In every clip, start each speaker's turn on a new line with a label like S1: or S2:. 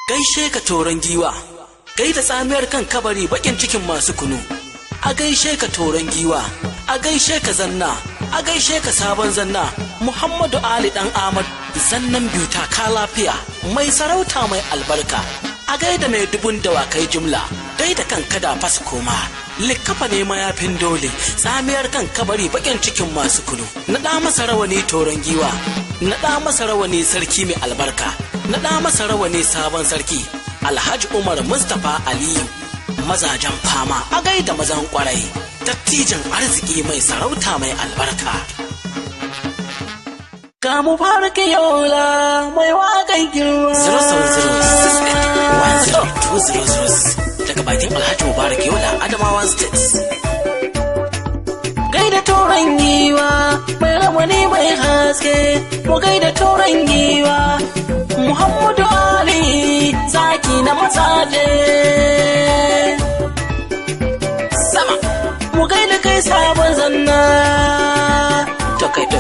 S1: gaishe ka toron giwa, gaida tsamiyar kan kabari bakin cikin masu kunu. A gaishe ka toron giwa, a gaishe ka zanna, a gaishe ka sabon zanna, Muhammadu Ali dan Ahmad, zannan biyu ta ka lafiya, mai sarauta mai albarka. A gaida mai dubun dawakai jumla, gaida kan kada fas koma, likkafa ne mayafin dole, tsamiyar kan kabari bakin cikin masu kunu. Naɗa masa rawani toron giwa, naɗa masa rawani sarki mai albarka, naɗa masa rawani sabon sarki, Alhaji Umar Mustapha Aliyu, mazajen fama a gaida mazan kwarai, dattijan arziki mai sarauta mai albarka. Ga mu farki yola mai waƙan girma 07068100200 daga bakin Alhaji Mubarak Yola, Adamawa State. Gaida toron giwa mai rawani mai haske, mu gaida toron giwa Muhammadu Ali zaki na mazaje. Sama mu gaida kai sabon zanna, tokai ta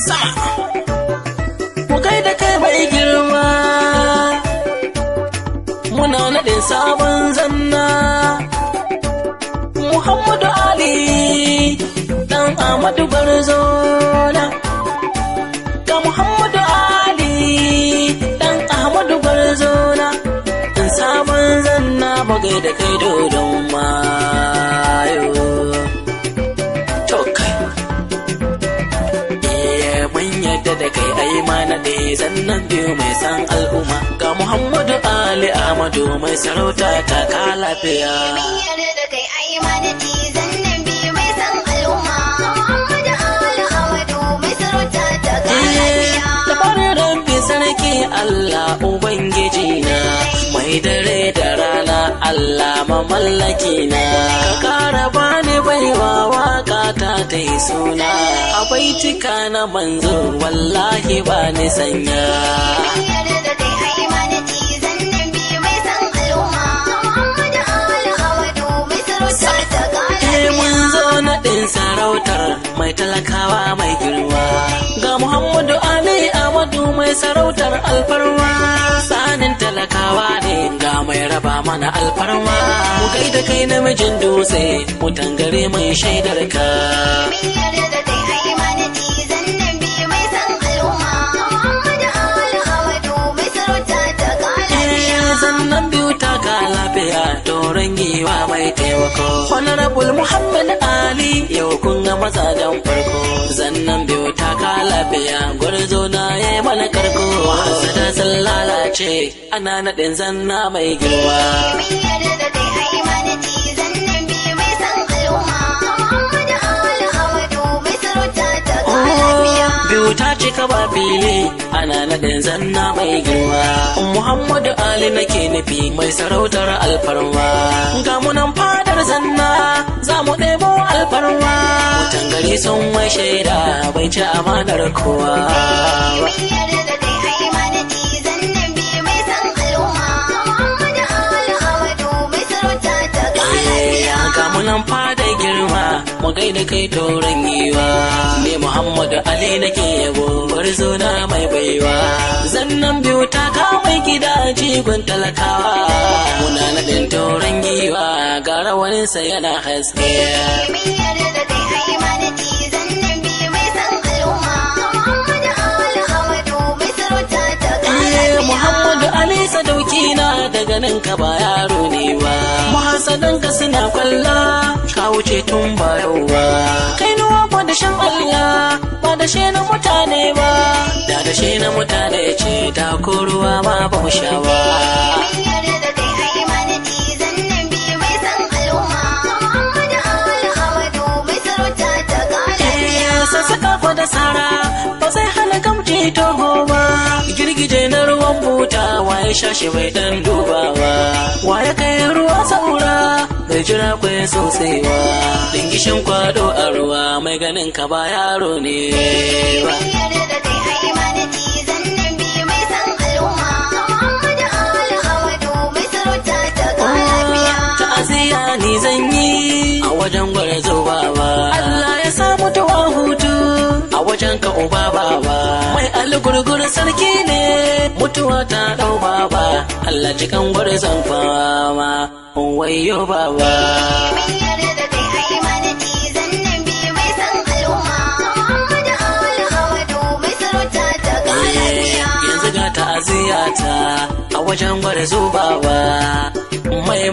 S1: sama mu gaida kai mai girma, muna naɗin sabon zanna Muhammadu Ali dan Ahmadu Barzona. Ga Muhammadu Ali dan Ahmadu Barzona, in sabon zanna mu gaida kai dodon mayo. Da kai ai mana da zannan biyu mai san al'umma. Ga Muhammadu Ali Ahmadu mai sarauta ta ka lafiya.
S2: Mun yarda da kai ai mana da zannan biyu mai san al'umma. Muhammadu Ali Ahmadu mai sarauta ta ka lafiya.
S1: Da farin rabbi sarki Allah Ubangiji na, mai dare da rana Allah mamallaki na. Ka kara bani baiwa waka ta yi suna, a baitika na manzo wallahi ba ni sanya.
S2: Mun yarda da kai ai mana da zannan biyu mai san al'umma. Muhammadu Ali Ahmadu mai sarauta ta ka lafiya.
S1: Mun zo naɗin sarautar mai talakawa mai girma. Ga Muhammadu Ali Ahmadu mai sarautar alfarma, sanin talakawa ne ga mai raba mana alfarma. Mu gaida kai namijin dutse, mu tangare mai shaidar ka.
S2: Mun yarda da kai ai mana da zannan biyu mai san al'umma. Muhammadu Ali Ahmadu mai sarauta ta ka lafiya.
S1: Zannan biyu ta ka lafiya, toron giwa mai taimako. Honorable Muhammad Ali yau kun ga mazajen farko. Zannan biyu ta ka lafiya, gwarzo na ya yi mana karko. Hasada sun lalace, ana naɗin zanna mai girma.
S2: Mun yarda da kai ai mana da zannan biyu mai san al'umma. Muhammadu Ali Ahmadu mai sarauta ta ka lafiya.
S1: Biyu ta cika ba fili, ana naɗin zanna mai girma. Muhammadu Ali nake nufi mai sarautar alfarma. Ga munan fadar zanna za mu ɗebo alfarma. Mutan gari sun mai shaida bai ci amanar kowa ba.
S2: Mun yarda da kai ai mana da zannan biyu mai san al'umma. Muhammadu Ali Ahmadu mai sarauta ta ka lafiya.
S1: Ga munan fadar girma, mu gaida kai toron giwa. Ne Muhammadu Ali nake yabo, gwarzo na mai baiwa. Zannan biyu ta mai gida jigon talakawa. Muna naɗin toron giwa, ga rawaninsa yana haske.
S2: Mun yarda da kai ai mana da zannan biyu mai san al'umma. Muhammadu Ali Ahmadu mai sarauta ta ka lafiya.
S1: Muhammadu Ali sadauki na daga nan ka ba yaro ne ba. Mahasadanka suna kwalla, ka wuce tun ba yau ba. Kai nuwa ba da shan Allah, ba da shi na mutane ba. Da shi na mutane ce ta ko ruwa ma ba mu sha ba.
S2: Mun yarda da kai ai mana da zannan biyu mai san al'umma. Muhammadu Ali Ahmadu mai sarauta ta ka lafiya.
S1: Sassaka ko da sara ba zai hana gamji toho ba. Girgije na ruwan buta waye shashi bai dan dubawa. Waye kai ruwa saura bai jira kwai sosaiwa. Dingishin kwado a ruwa mai ganin ka ba yaro ne ba.
S2: Mun yarda da kai ai mana da zannan biyu mai san al'umma. Muhammadu Ali Ahmadu mai sarauta ta ka lafiya.
S1: Ta'aziyya ni zan yi a wajen gwarzo baba. Allah ya sa mutuwa hutu a wajen ka uba baba. sarki ne mutuwa ta ɗau baba, Allah jikan gwarzon fama, wayo baba.
S2: Mun yarda da kai a imaniti zannan bi mai san al'umma. Muhammadu Ali Ahmadu mai sarauta ta lafiya.
S1: Yanzu ga ta'aziyata a wajen gwarzo baba. Mai